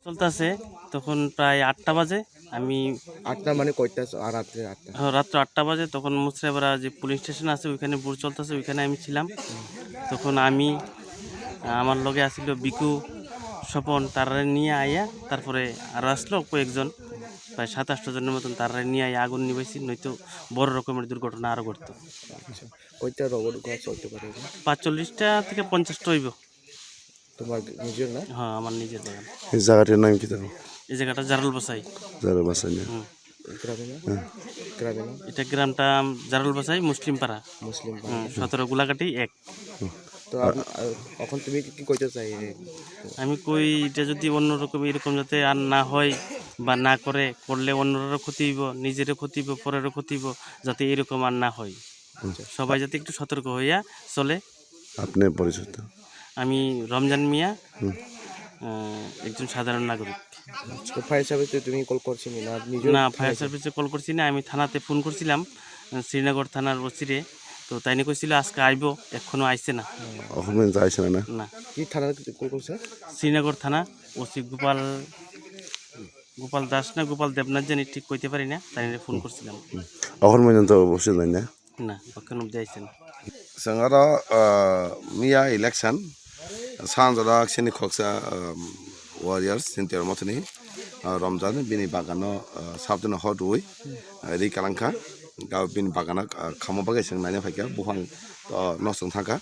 চলতেছে তখন প্রায় 8টা বাজে আমি 8টা মানে কয়টা আর রাত্রে 8টা রাত্র 8টা বাজে তখন মুসরাপাড়া যে পুলিশ স্টেশন আছে ওইখানে ভোট চলতেছে ওইখানে আমি ছিলাম তখন আমি আমার লগে আসছিল বিকু স্বপন তারা নিয়ে আইয়া তারপরে আরও আসলো কয়েকজন প্রায় 7-8 জনের মতন তারা নিয়ে আইয়া আগুন নিবাইছি নয়তো বড় রকমের দুর্ঘটনা আরও ঘটতো। কয়টা রবট গাছ চলতে পারে 45টা থেকে 50টা হইব। তোমার নিজের না? হ্যাঁ আমার নিজের বাগান। এই জায়গাটার নাম কি জানো? এই জায়গাটা জারুলবাসাই। জারুলবাসাই না? এটা গ্রামটা জারুলবাসাই মুসলিম পাড়া। 17 গোলাঘাটি 1। তো এখন তুমি কি কইতে চাই? আমি কই এটা যদি অন্যরকম এরকম যাতে আর না হয় বা না করলে অন্যরারও ক্ষতি হইব, নিজেরও ক্ষতি হইব, পরেরও ক্ষতি হইব, যাতে এরকম আর না হয়। সবাই যাতে একটু সতর্ক হইয়া চলে। আপনার পরিচয়? আমি রমজান মিয়া, একজন সাধারণ নাগরিক। ফায়ার সার্ভিসে তুমি কল করছিস না? না, ফায়ার সার্ভিসে কল করছি না, আমি থানাতে ফোন করছিলাম, শ্রীনগর থানার ওসিরে। তো তাই নিয়ে কইছিল আজকে আইব, এখনো আইছে না। আইছে না? না। কি থানা কল করছে? শ্রীনগর থানা, ওসি গোপাল দাস না গোপাল দেবনাথ জানি ঠিক কইতে পারি না, তাই নিয়ে ফোন করছিলাম। এখন পর্যন্ত বসে নাই না? না, এখন অব্দি আইছে না। जोंहा मिया इलेक्शन सानजरा सिनि खक्सा वारियार्स सिन्टियर मथनि रमजान बिनि बागानो साबदन हदुइ रि कालांखा गाव बिनि बागाना खामबागै जों नायनो फायखा बुहां नसं थांखा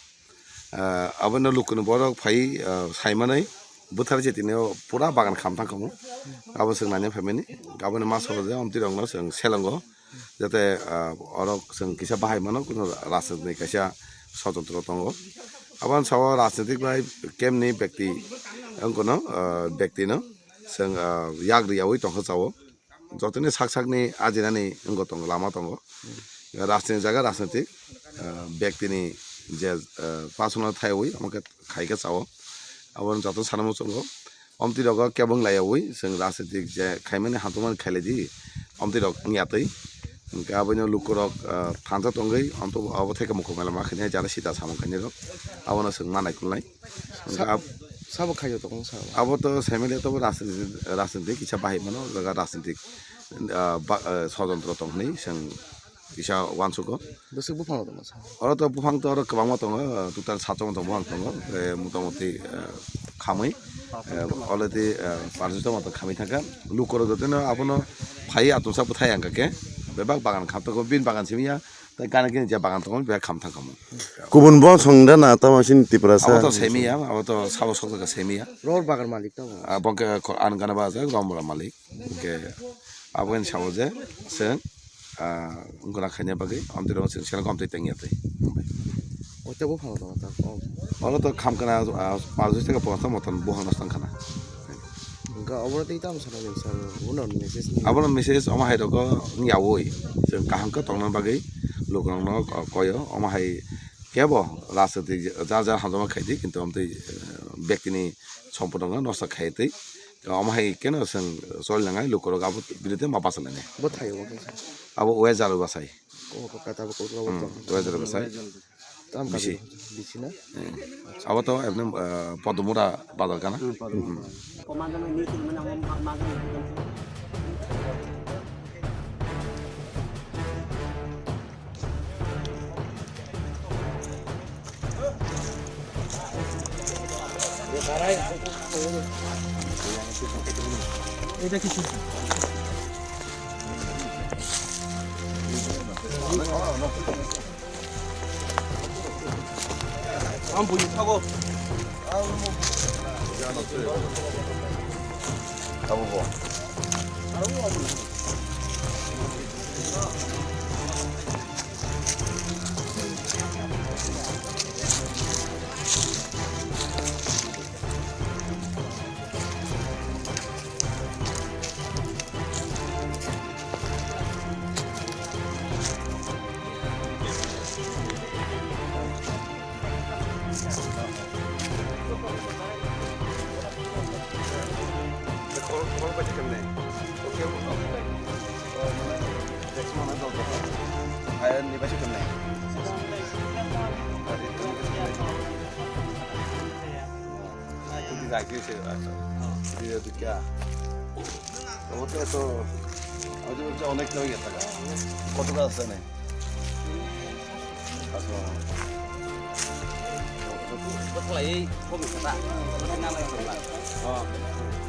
आबनो लुकुनो बरक फाइ साइमानै बोथार जेतिनो पुरा बागान खाम थांखामो गाबो जों नायनो फायमानि गाबनो मास हरजे अमति रंनो जों सेलंगो যাতে অরক जों किसा बाहायमानो कुनो राजनीतिक किसा स्वतंत्र दंगो आबान साव राजनीतिक बाय केमनि व्यक्ति अंगनो व्यक्तिनो जों याग्रियावै दंखो जावो जतने साकसाकनि आजिनानि अंग दं लामा दंग राजनीतिक जागा राजनीतिक व्यक्तिनि जे पासना थायवै हमके खाइका जावो आबान जतो सानमो संगो अमति रग केबं लायावै जों राजनीतिक जे खाइमानि हातमान खाइलेदि अमति रग नियातै गाबनो लुकुरग थांजा दंगै अंत अब थेका मुखो मेला माखने जाना सीता सामो खने रो आबनो जों मानाय खुलनाय सब खायो दं सब अब तो सेमेले तो राजनीतिक किसा बाहायमानो जगा राजनीतिक स्वतन्त्र दंनै जों किसा वानसुको दसे बुफां दं अर तो बुफां तो अर गोबां दं टोटाल 7 दं बुफां दं मोटामोटी खामै अलरेडी 500 मत खामै थाका लुकुरग दनो आबनो फाइ आतुसा बुथाय आंगाके बेबाग बागान खामतको बिन बागान सिमिया ता गाना किन जे बागान तंगो बे खाम थांखामो गुबुन ब संदा ना ता मासिन त्रिपुरा सा अब तो सेमिया अब तो साबो सकका सेमिया रोड बागान मालिक त बके आन गाना बाजा गमरा मालिक के आबन सावजे जों गुना खायने बागै अमतिरो जों सेल कमतै तंगियातै ओते बुफां दं ता अल तो खाम kana 500 টাকা পড়া মতন বহান নস্তান খানা ga awra tei tam sana ning sar unon message abon message ama hai rogo ngiawoi जों kahangka tongna bagai lokangno koyo ama hai kebo राजनीतिक जा जा हाजमा खाइदि किन्तु अमतै व्यक्तिनि सम्पदंगा नस्ता खाइतै ama hai keno जों सलिनाङै लुकुरग अब बिरुते मा पासलाने bo thayo अब वे जारुलबासाई ko kata ko वे जारुलबासाई tam bisi bisi na अब तो एकदम पदमुरा बाजार kana এটা কিছু 안 보이 타고 가보고 খবর পাইছে কেমনে ওকে ট্যাক্স মানে দল ভাইয়ের নিবাসী কেমনে তুই যাইছিস আচ্ছা তুই কি ওতে তো অনেক হয়ে গেছে কত কাজ আছে না khwlaiwi kok bisa tak? Kenal yang benar. Oh.